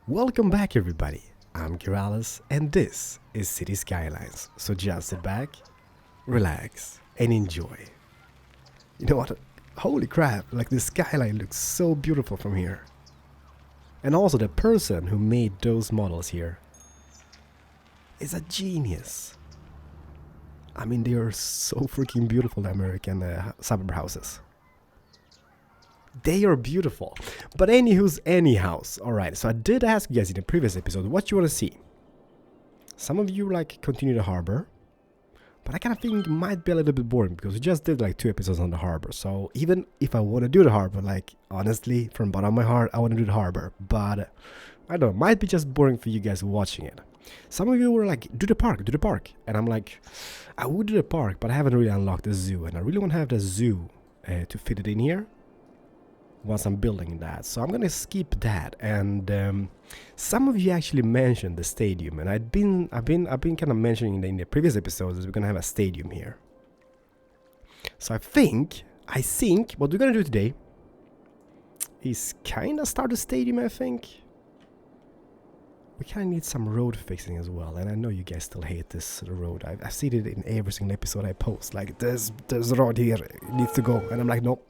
Welcome back everybody, I'm Keralis and this is City Skylines, so just sit back, relax and enjoy. You know what, holy crap, like the skyline looks so beautiful from here. And also the person who made those models here is a genius. I mean, they are so freaking beautiful, the American suburb houses. They are beautiful. But anyhows, alright, so I did ask you guys in the previous episode what you want to see. Some of you like continue the harbor, but I kind of think it might be a little bit boring because we just did like 2 episodes on the harbor. So even if I want to do the harbor, like honestly, from bottom of my heart, I want to do the harbor. But I don't know, it might be just boring for you guys watching it. Some of you were like, do the park. And I'm like, I would do the park, but I haven't really unlocked the zoo. And I really want to have the zoo to fit it in here once I'm building that. So I'm gonna skip that. And some of you actually mentioned the stadium, and I've been kind of mentioning in the previous episodes that we're gonna have a stadium here. So I think what we're gonna do today is kind of start a stadium. I think we kind of need some road fixing as well, and I know you guys still hate this road. I've seen it in every single episode I post, like there's a road here, it needs to go, and I'm like, nope,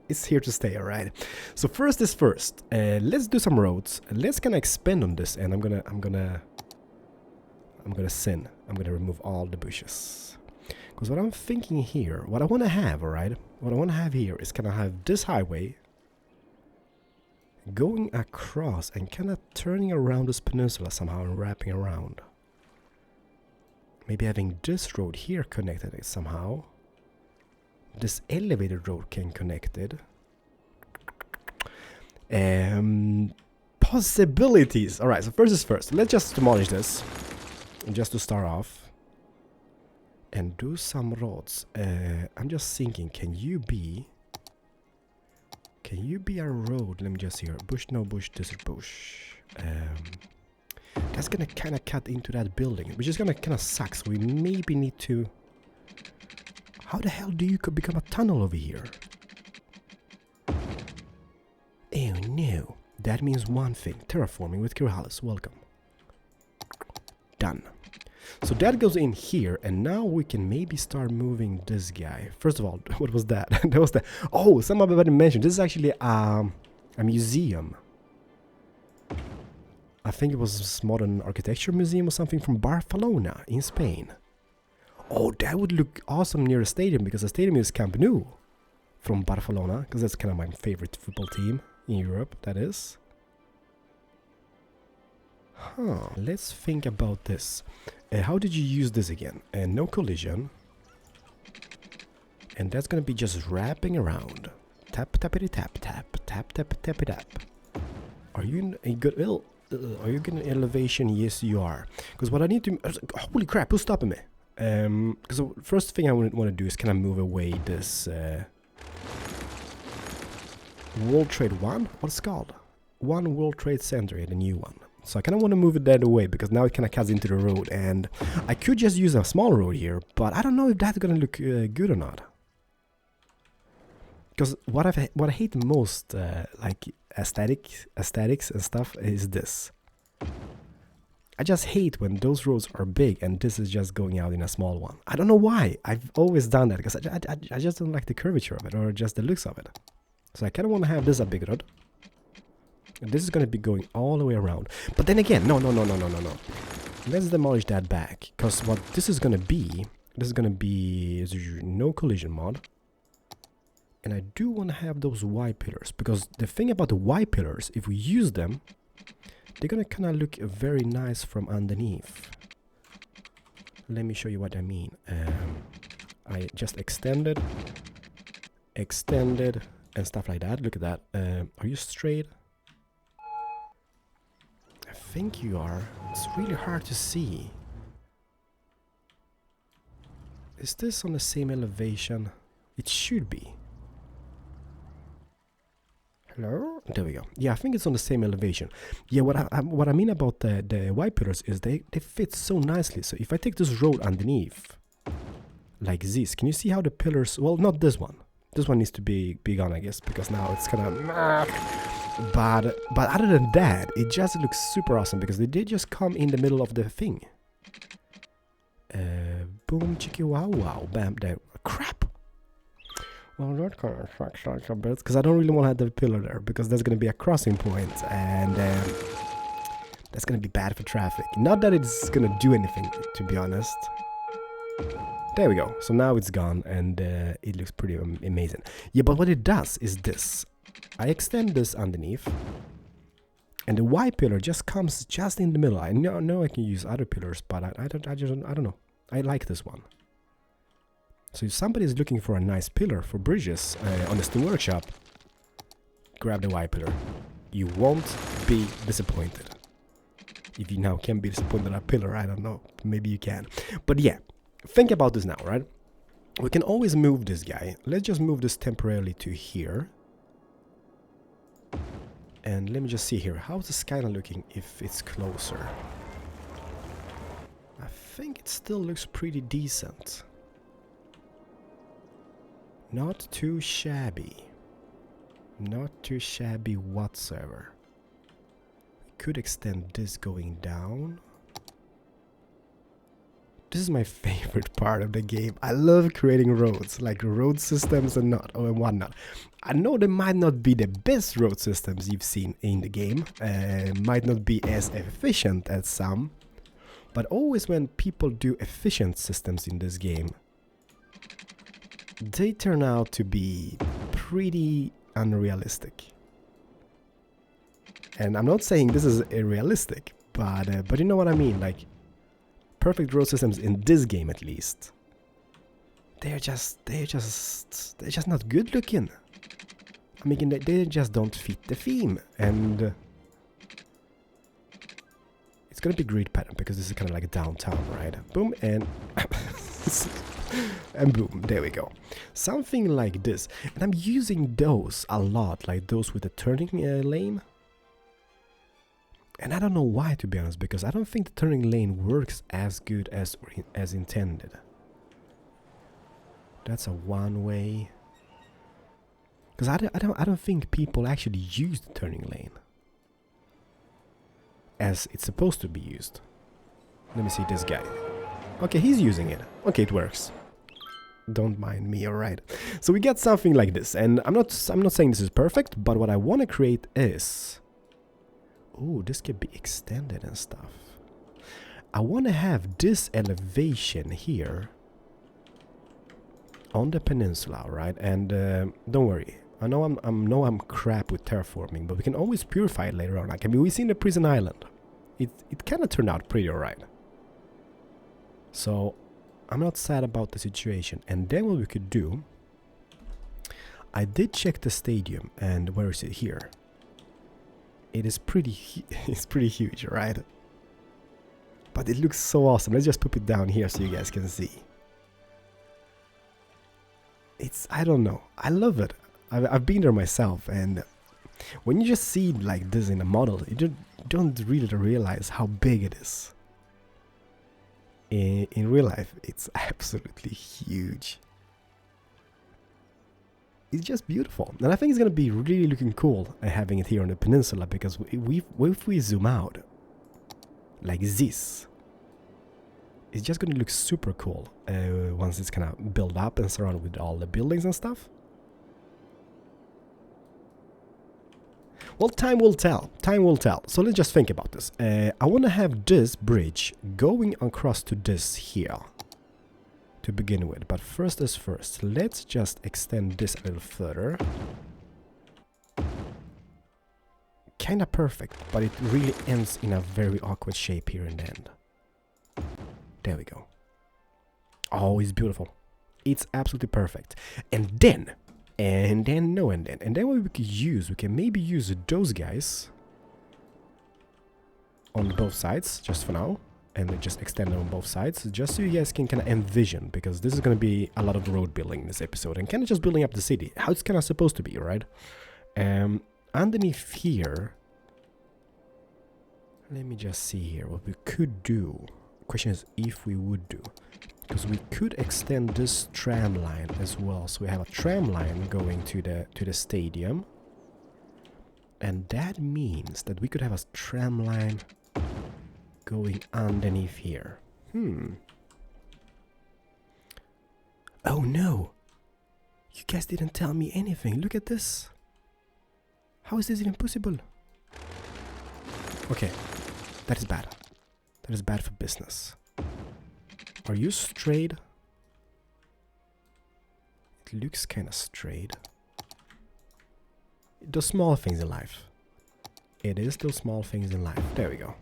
it's here to stay. Alright, so first is first, let's do some roads. Let's kind of expand on this, and I'm gonna remove all the bushes, because what I'm thinking here, what I want to have, alright, what I want to have here is kind of have this highway going across and kind of turning around this peninsula somehow and wrapping around. Maybe having this road here connected somehow. This elevated road can connect it. Possibilities. Alright, so first is first. Let's just demolish this. Just to start off. And do some roads. I'm just thinking, can you be a road? Let me just see here. Bush, no bush, this is bush. That's gonna kind of cut into that building, which is gonna kind of suck. So we maybe need to... How the hell do you could become a tunnel over here? Oh no. That means one thing. Terraforming with Keralis. Welcome. Done. So that goes in here, and now we can maybe start moving this guy. First of all, what was that? That was the... Oh, somebody mentioned. This is actually a museum. I think it was a modern architecture museum or something from Barcelona in Spain. Oh, that would look awesome near a stadium, because the stadium is Camp Nou from Barcelona, because that's kind of my favorite football team in Europe, that is. Huh, let's think about this. How did you use this again? No collision. And that's gonna be just wrapping around. Tap, tappity tap, tap, tap, tap, tappity tap. Are you in a good... are you getting elevation? Yes, you are. Because what I need to... Holy crap, who's stopping me? Because the first thing I want to do is kind of move away this World Trade 1, what's it called? One World Trade Center, the new one. So I kind of want to move it that away, because now it kind of cuts into the road, and I could just use a small road here, but I don't know if that's gonna look good or not. Because what I hate the most, like aesthetics and stuff, is this. I just hate when those roads are big and this is just going out in a small one. I don't know why. I've always done that, because I just don't like the curvature of it, or just the looks of it. So I kind of want to have this a big road. And this is going to be going all the way around. But then again, no. Let's demolish that back, because what this is going to be no collision mod. And I do want to have those Y pillars, because the thing about the Y pillars, if we use them, they're gonna kind of look very nice from underneath. Let me show you what I mean. I just extended, and stuff like that. Look at that. Are you straight? I think you are. It's really hard to see. Is this on the same elevation? It should be. Hello? There we go. Yeah, I think it's on the same elevation. Yeah, what I mean about the Y pillars is they fit so nicely. So if I take this road underneath, like this, can you see how the pillars... Well, not this one. This one needs to be gone, I guess, because now it's kind of... But other than that, it just looks super awesome because they did just come in the middle of the thing. Boom, chickie, wow, wow, bam, there. Crap! Well, that kind of sucks a bit because I don't really want to have the pillar there because there's going to be a crossing point and that's going to be bad for traffic. Not that it's going to do anything, to be honest. There we go. So now it's gone and it looks pretty amazing. Yeah, but what it does is this. I extend this underneath and the Y pillar just comes just in the middle. I know I can use other pillars, but I don't know. I like this one. So if somebody is looking for a nice pillar for bridges on the Steam Workshop, grab the Y pillar. You won't be disappointed. If you now can be disappointed at a pillar, I don't know. Maybe you can. But yeah, think about this now, right? We can always move this guy. Let's just move this temporarily to here. And let me just see here. How's the skyline looking if it's closer? I think it still looks pretty decent. Not too shabby. Not too shabby whatsoever. We could extend this going down. This is my favorite part of the game. I love creating roads, like road systems and whatnot. I know they might not be the best road systems you've seen in the game. Might not be as efficient as some. But always when people do efficient systems in this game, they turn out to be pretty unrealistic. And I'm not saying this is irrealistic, but you know what I mean, like perfect road systems in this game at least. They're just not good looking. I mean, they just don't fit the theme, and it's gonna be grid pattern because this is kind of like downtown, right? Boom and and boom, there we go. Something like this, and I'm using those a lot, like those with the turning lane. And I don't know why, to be honest, because I don't think the turning lane works as good as intended. That's a one-way. Because I don't think people actually use the turning lane as it's supposed to be used. Let me see this guy. Okay, he's using it. Okay, it works. Don't mind me, alright. So we get something like this, and I'm not saying this is perfect, but what I want to create is... Oh, this can be extended and stuff. I want to have this elevation here on the peninsula, right? And don't worry, I know I'm crap with terraforming, but we can always purify it later on. Like, I mean, we've seen the prison island. It kind of turned out pretty alright. So I'm not sad about the situation. And then what we could do, I did check the stadium, and where is it here? It is pretty it's pretty huge, right? But it looks so awesome. Let's just put it down here so you guys can see. I don't know, I love it. I've been there myself, and when you just see like this in a model, you don't really realize how big it is. In real life, it's absolutely huge. It's just beautiful, and I think it's gonna be really looking cool having it here on the peninsula, because if we zoom out like this, it's just gonna look super cool once it's kind of built up and surrounded with all the buildings and stuff. Well, time will tell. Time will tell. So let's just think about this. I want to have this bridge going across to this here to begin with. But first is first. Let's just extend this a little further. Kinda perfect, but it really ends in a very awkward shape here in the end. There we go. Oh, it's beautiful. It's absolutely perfect. And then what we could use, we can maybe use those guys on both sides, just for now, and then just extend them on both sides, just so you guys can kind of envision, because this is going to be a lot of road building in this episode, and kind of just building up the city, how it's kind of supposed to be, right? Underneath here, let me just see here what we could do. Question is if we would do, because we could extend this tram line as well. So we have a tram line going to the stadium. And that means that we could have a tram line going underneath here. Oh no! You guys didn't tell me anything. Look at this. How is this even possible? Okay, that is bad. That is bad for business. Are you straight? It looks kind of straight. The small things in life. It is those small things in life. There we go.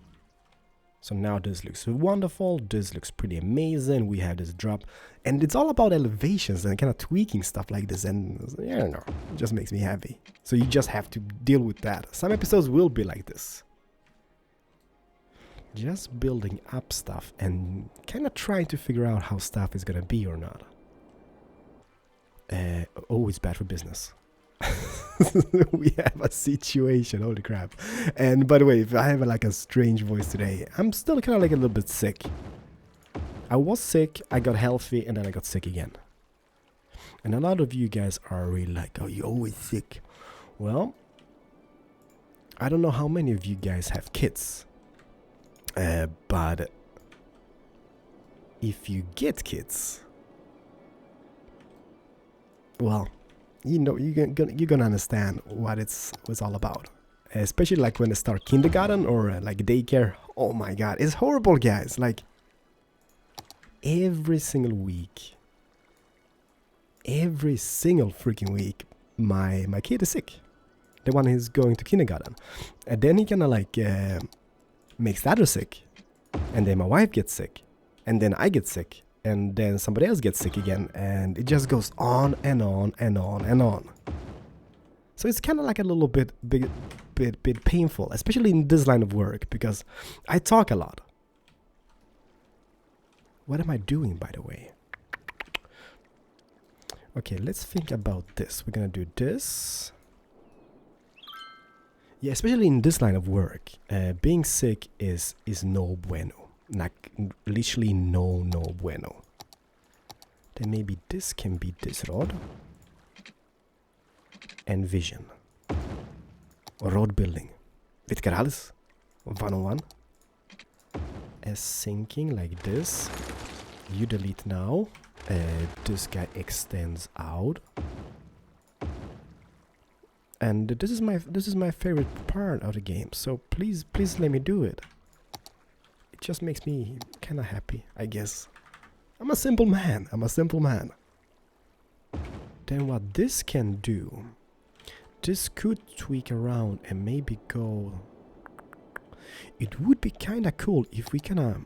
So now this looks wonderful. This looks pretty amazing. We have this drop. And it's all about elevations and kind of tweaking stuff like this. And I don't know. It just makes me happy. So you just have to deal with that. Some episodes will be like this. Just building up stuff and kind of trying to figure out how stuff is going to be or not. Always bad for business. We have a situation, holy crap. And by the way, if I have like a strange voice today, I'm still kind of like a little bit sick. I was sick, I got healthy, and then I got sick again. And a lot of you guys are really like, oh, you're always sick. Well, I don't know how many of you guys have kids. But if you get kids, well, you know, you're gonna understand what it's all about. Especially like when they start kindergarten or like daycare. Oh my god, it's horrible, guys. Like every single week, every single freaking week, my kid is sick. The one who's going to kindergarten, and then he kind of like makes the other sick, and then my wife gets sick, and then I get sick. And then somebody else gets sick again, and it just goes on and on and on and on. So it's kind of like a little bit painful, especially in this line of work, because I talk a lot. What am I doing, by the way? Okay, let's think about this. We're gonna do this. Yeah, especially in this line of work, being sick is no bueno. Like literally no bueno. Then maybe this can be this rod and vision or road building with Keralis 101 as syncing like this. You delete now. This guy extends out, and this is my favorite part of the game. So please let me do it. It just makes me kind of happy, I guess. I'm a simple man. Then what this can do, this could tweak around and maybe go... It would be kind of cool if we kind of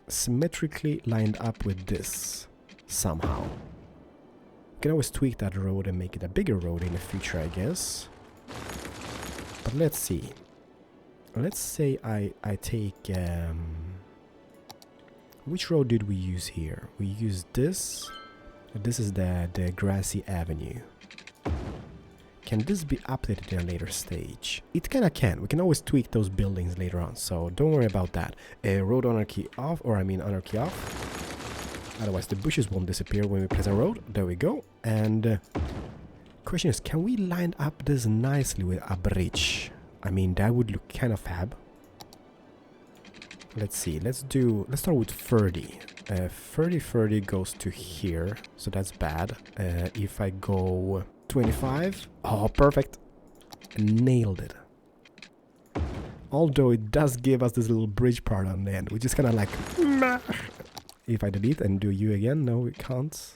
symmetrically lined up with this somehow. We can always tweak that road and make it a bigger road in the future, I guess. But let's see. Let's say I take... which road did we use here? We used this. This is the grassy avenue. Can this be updated in a later stage? It kinda can. We can always tweak those buildings later on, so don't worry about that. Road Anarchy off, or I mean Anarchy off. Otherwise the bushes won't disappear when we place a road. There we go. And question is, can we line up this nicely with a bridge? I mean, that would look kind of fab. Let's see, let's start with 30. 30 goes to here, so that's bad. If I go 25, oh, perfect. Nailed it. Although it does give us this little bridge part on the end, which is kind of like... If I delete and do you again, no, it can't.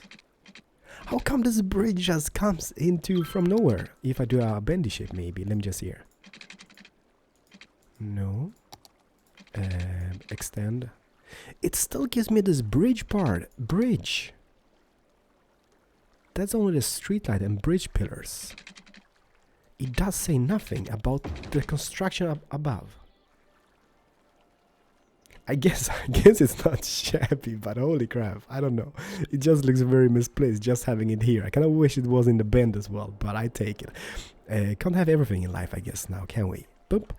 How come this bridge just comes into from nowhere? If I do a bendy shape, maybe. Let me just see here. No. Extend. It still gives me this bridge part. Bridge. That's only the streetlight and bridge pillars. It does say nothing about the construction above. I guess it's not shabby, but holy crap, I don't know. It just looks very misplaced just having it here. I kind of wish it was in the bend as well, but I take it. Can't have everything in life, I guess, now, can we? Boop.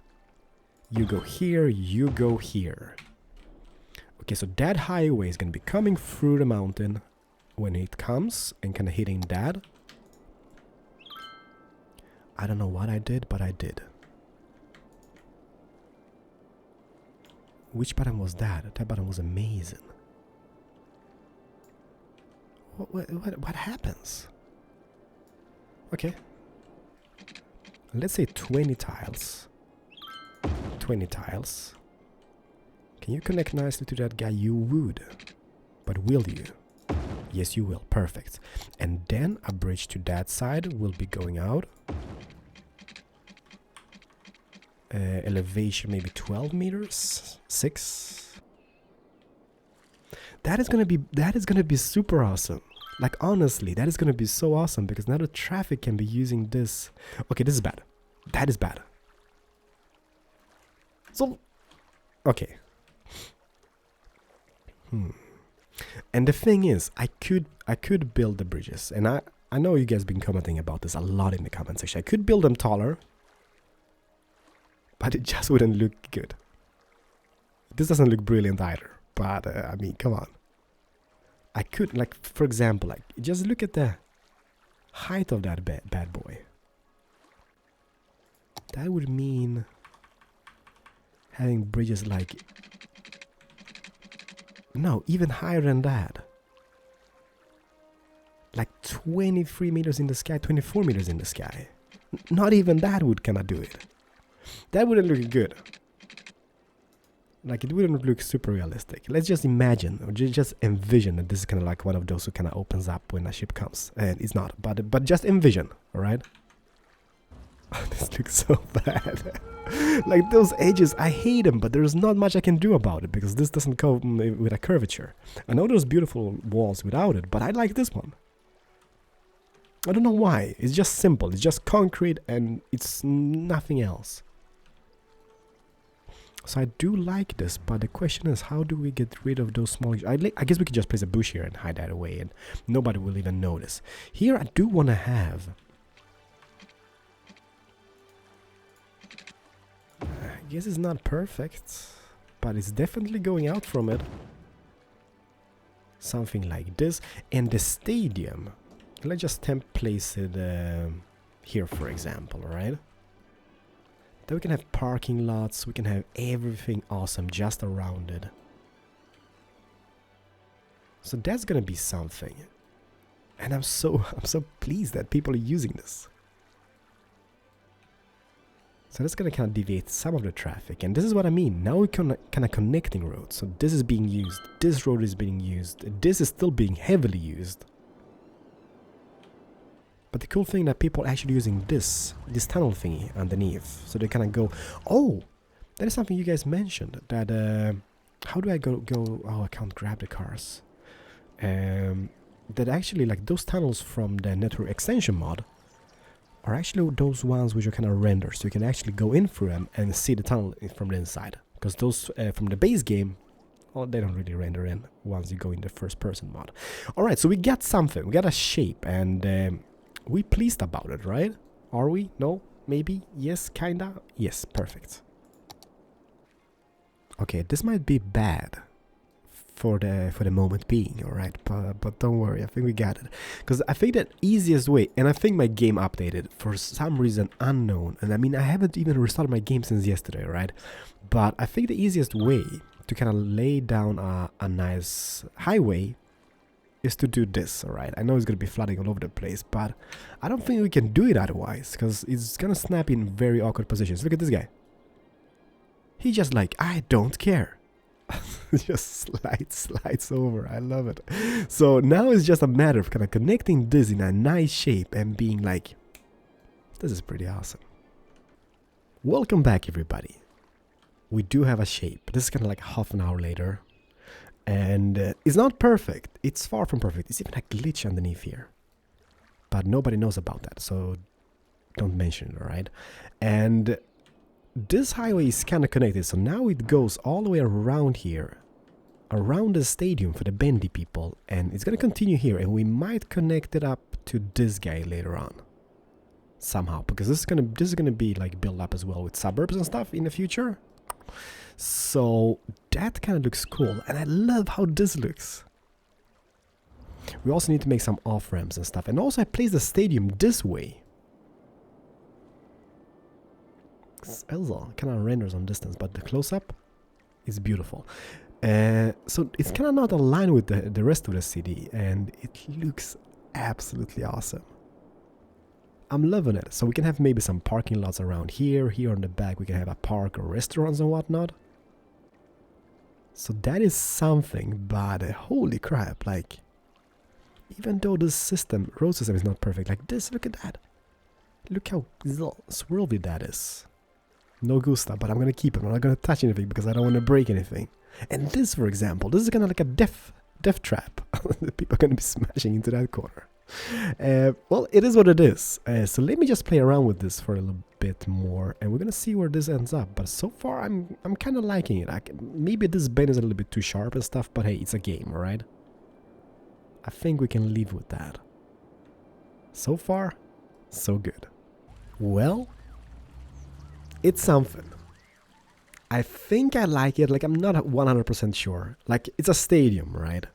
You go here, you go here. Okay, so that highway is going to be coming through the mountain when it comes and kind of hitting that. I don't know what I did, but I did. Which button was that? That button was amazing. What happens? Okay. Let's say 20 tiles. 20 tiles. Can you connect nicely to that guy? You would. But will you? Yes, you will. Perfect. And then a bridge to that side will be going out. Elevation maybe 12 meters? 6? That is gonna be super awesome. Like, honestly, that is gonna be so awesome because now the traffic can be using this. Okay, this is bad. That is bad. So, okay. And the thing is, I could build the bridges, and I know you guys been commenting about this a lot in the comment section. I could build them taller, but it just wouldn't look good. This doesn't look brilliant either, but I mean, come on. I could, like, for example, like, just look at the height of that bad boy. That would mean having bridges like, no, even higher than that. Like 23 meters in the sky, 24 meters in the sky. Not even that would kinda do it. That wouldn't look good. Like, it wouldn't look super realistic. Let's just imagine, or just envision that this is kind of like one of those who kind of opens up when a ship comes. And it's not, but just envision, alright? This looks so bad. Like, those edges, I hate them, but there's not much I can do about it because this doesn't come with a curvature. I know there's beautiful walls without it, but I like this one. I don't know why. It's just simple. It's just concrete and it's nothing else. So I do like this, but the question is, how do we get rid of those small... I guess we could just place a bush here and hide that away and nobody will even notice. Here I do want to have... I guess it's not perfect, but it's definitely going out from it. Something like this. And the stadium, let's just place it here, for example, right? Then we can have parking lots, we can have everything awesome just around it. So that's gonna be something. And I'm so pleased that people are using this. So that's gonna kind of deviate some of the traffic, and this is what I mean. Now we're kind of connecting roads. So this is being used, this road is being used, this is still being heavily used. But the cool thing that people are actually using this tunnel thingy underneath, so they kind of go. Oh, that is something you guys mentioned. That how do I go? Oh, I can't grab the cars. That actually, like, those tunnels from the network extension mod are actually those ones which are kind of rendered, so you can actually go in through them and see the tunnel from the inside. Because those from the base game, well, they don't really render in once you go in the first person mod. Alright, so we got something, we got a shape, and we pleased about it, right? Are we? No? Maybe? Yes, kinda? Yes, perfect. Okay, this might be bad for the moment being, alright, but don't worry, I think we got it. Because I think that easiest way, and I think my game updated for some reason unknown, and I mean, I haven't even restarted my game since yesterday, right? But I think the easiest way to kind of lay down a nice highway is to do this, alright? I know it's gonna be flooding all over the place, but I don't think we can do it otherwise, because it's gonna snap in very awkward positions. Look at this guy. He just like, I don't care. Just slides over. I love it. So now it's just a matter of kind of connecting this in a nice shape and being like, this is pretty awesome. Welcome back, everybody. We do have a shape. This is kind of like half an hour later. And it's not perfect. It's far from perfect. It's even a glitch underneath here. But nobody knows about that, so don't mention it, alright? And this highway is kind of connected, so now it goes all the way around here, around the stadium for the bendy people, and it's gonna continue here, and we might connect it up to this guy later on, somehow, because this is gonna be like built up as well with suburbs and stuff in the future. So that kind of looks cool, and I love how this looks. We also need to make some off ramps and stuff, and also I placed the stadium this way. Also kind of renders on distance, but the close-up, It's beautiful. So it's kind of not aligned with the rest of the city, and it looks absolutely awesome. I'm loving it. So we can have maybe some parking lots around here. Here on the back we can have a park or restaurants and whatnot. So that is something, but holy crap, like, even though this system, road system is not perfect, like this, look at that. Look how swirly that is. No gusta, but I'm gonna keep it. I'm not gonna touch anything because I don't want to break anything. And this, for example, this is kind of like a death trap. People are gonna be smashing into that corner. Well, it is what it is. So let me just play around with this for a little bit more, and we're gonna see where this ends up. But so far, I'm kind of liking it. Maybe this bend is a little bit too sharp and stuff, but hey, it's a game, alright? I think we can live with that. So far, so good. Well, it's something. I think I like it. Like, I'm not 100% sure. Like, it's a stadium, right?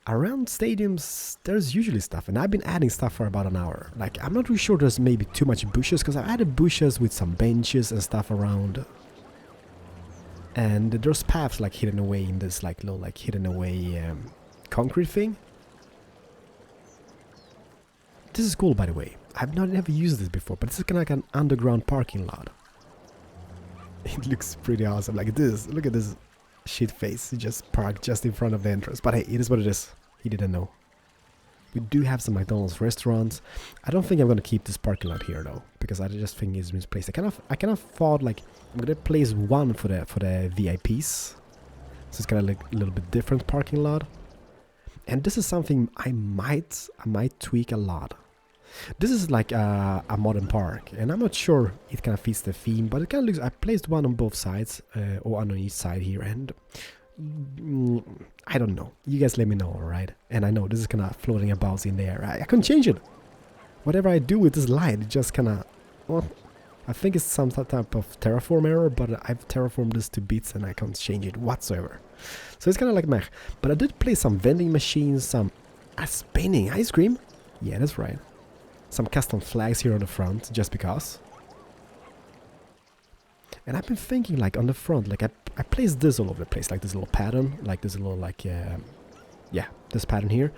Around stadiums, there's usually stuff, and I've been adding stuff for about an hour. Like, I'm not really sure there's maybe too much bushes, because I've added bushes with some benches and stuff around. And there's paths, like, hidden away in this, like, little, like, hidden away concrete thing. This is cool, by the way. I've never used this before, but this is kind of like an underground parking lot. It looks pretty awesome. Like this, look at this shit face. He just parked just in front of the entrance. But hey, it is what it is. He didn't know. We do have some McDonald's restaurants. I don't think I'm gonna keep this parking lot here though, because I just think it's misplaced. I kind of thought like I'm gonna place one for the VIPs. So it's kind of like a little bit different parking lot. And this is something I might tweak a lot. This is like a modern park, and I'm not sure it kind of fits the theme, but it kind of looks. I placed one on both sides, or on each side here, and I don't know. You guys let me know, alright? And I know this is kind of floating about in the air. I couldn't change it. Whatever I do with this light, it just kind of. Well, I think it's some type of terraform error, but I've terraformed this to bits, and I can't change it whatsoever. So it's kind of like meh. But I did place some vending machines, some spinning ice cream. Yeah, that's right. Some custom flags here on the front, just because. And I've been thinking, like, on the front, like, I placed this all over the place, like this little pattern, like this little, like, yeah, this pattern here.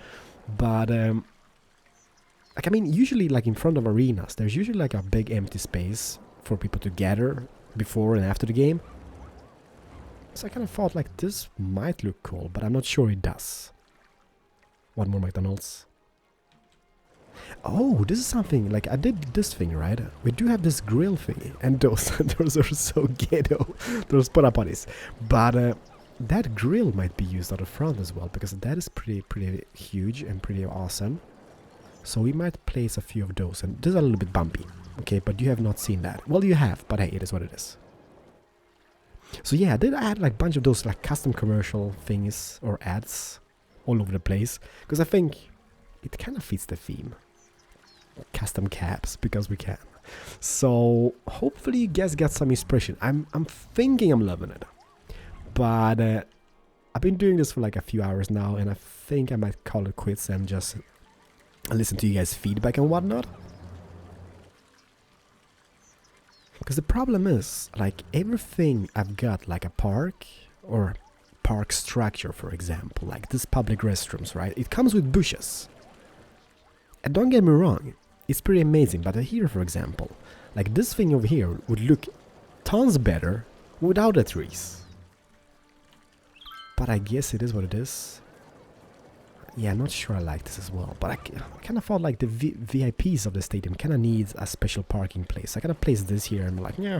But, like, I mean, usually, like, in front of arenas, there's usually, like, a big empty space for people to gather before and after the game. So I kind of thought, like, this might look cool, but I'm not sure it does. One more McDonald's. Oh, this is something, like, I did this thing, right? We do have this grill thingy, and those are so ghetto, those porta potties. But that grill might be used on the front as well, because that is pretty huge and pretty awesome. So we might place a few of those, and this is a little bit bumpy, okay? But you have not seen that. Well, you have, but hey, it is what it is. So yeah, I did add like a bunch of those like custom commercial things or ads all over the place, because I think it kind of fits the theme. Custom caps, because we can. So hopefully you guys got some inspiration. I'm thinking I'm loving it, but I've been doing this for like a few hours now, and I think I might call it quits and just listen to you guys' feedback and whatnot. Because the problem is, like, everything I've got, like a park or park structure, for example, like this public restrooms, right? It comes with bushes. And don't get me wrong, it's pretty amazing, but here, for example, like this thing over here would look tons better without the trees. But I guess it is what it is. Yeah, I'm not sure I like this as well, but I kind of thought like the VIPs of the stadium kind of needs a special parking place. I kind of placed this here and I'm like, yeah.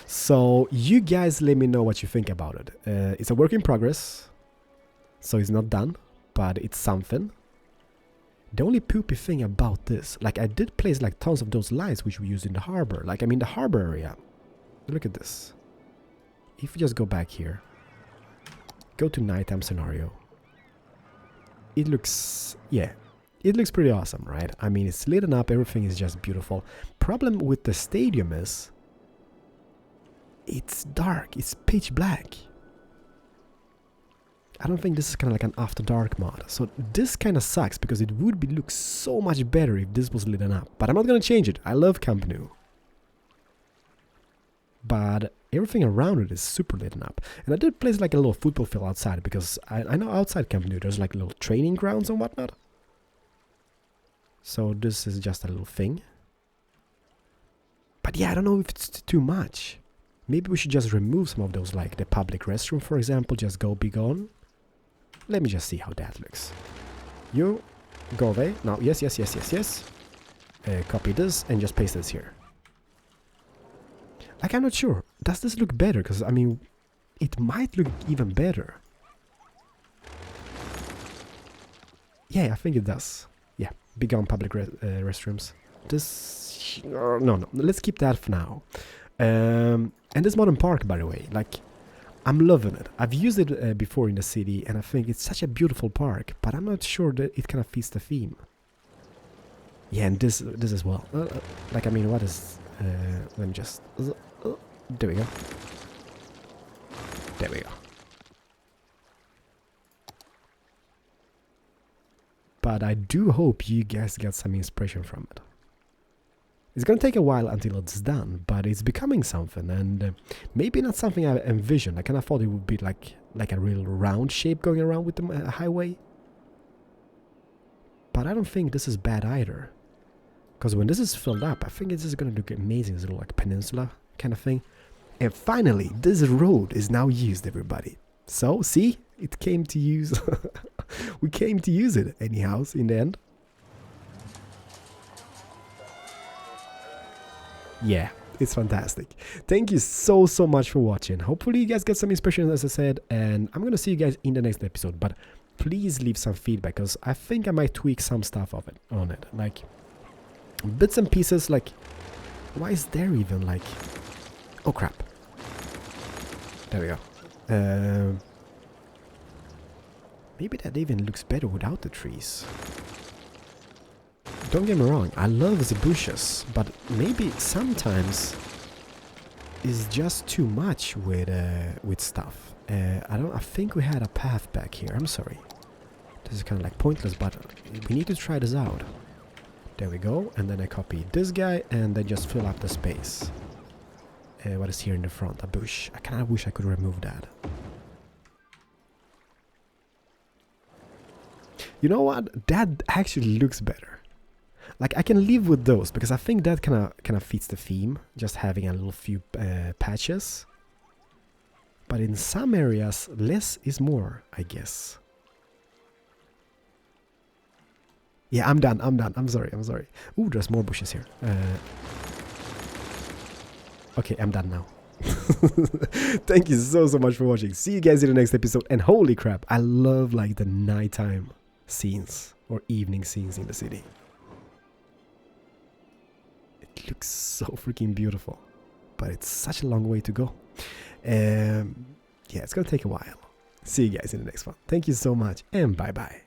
So you guys let me know what you think about it. It's a work in progress, so it's not done, but it's something. The only poopy thing about this, like I did place like tons of those lights which we use in the harbor. Like I mean the harbor area. Look at this. If you just go back here, go to nighttime scenario. It looks, yeah, it looks pretty awesome, right? I mean, it's lit up, everything is just beautiful. Problem with the stadium is, it's dark, it's pitch black. I don't think this is kind of like an after dark mod. So this kind of sucks, because it would look so much better if this was lit up. But I'm not gonna change it, I love Camp Nou. but everything around it is super lit up. And I did place like a little football field outside, because I know outside Camp Nou there's like little training grounds and whatnot. So this is just a little thing. But yeah, I don't know if it's too much. Maybe we should just remove some of those, like the public restroom, for example, just be gone. Let me just see how that looks. You go away. Now, yes. Copy this and just paste this here. Like, I'm not sure. Does this look better? Because, I mean, it might look even better. Yeah, I think it does. Yeah, be gone public restrooms. This... no, let's keep that for now. And this modern park, by the way, like, I'm loving it. I've used it before in the city, and I think it's such a beautiful park, but I'm not sure that it kind of fits the theme. Yeah, and this as well. Like, I mean, what is... let me just... there we go. There we go. But I do hope you guys get some inspiration from it. It's gonna take a while until it's done, but it's becoming something, and maybe not something I envisioned. I kind of thought it would be like a real round shape going around with the highway. But I don't think this is bad either. Because when this is filled up, I think this is gonna look amazing. It's a little like peninsula kind of thing. And finally, this road is now used, everybody. So, see? It came to use... we came to use it anyhow, in the end. Yeah, it's fantastic. Thank you so much for watching. Hopefully you guys get some inspiration, as I said, and I'm gonna see you guys in the next episode. But please leave some feedback, because I think I might tweak some stuff on it. Like, bits and pieces, like... why is there even, like... oh, crap. There we go. Maybe that even looks better without the trees. Don't get me wrong, I love the bushes, but maybe sometimes it's just too much with stuff. I think we had a path back here. I'm sorry. This is kind of like pointless, but we need to try this out. There we go, and then I copy this guy and then just fill up the space. What is here in the front? A bush. I kind of wish I could remove that. You know what? That actually looks better. Like, I can live with those, because I think that kind of fits the theme, just having a little few patches. But in some areas, less is more, I guess. Yeah, I'm done. I'm sorry. Ooh, there's more bushes here. Okay, I'm done now. Thank you so much for watching. See you guys in the next episode. And holy crap, I love like the nighttime scenes or evening scenes in the city. It looks so freaking beautiful, but it's such a long way to go. Yeah, it's gonna take a while. See you guys in the next one. Thank you so much, and bye bye.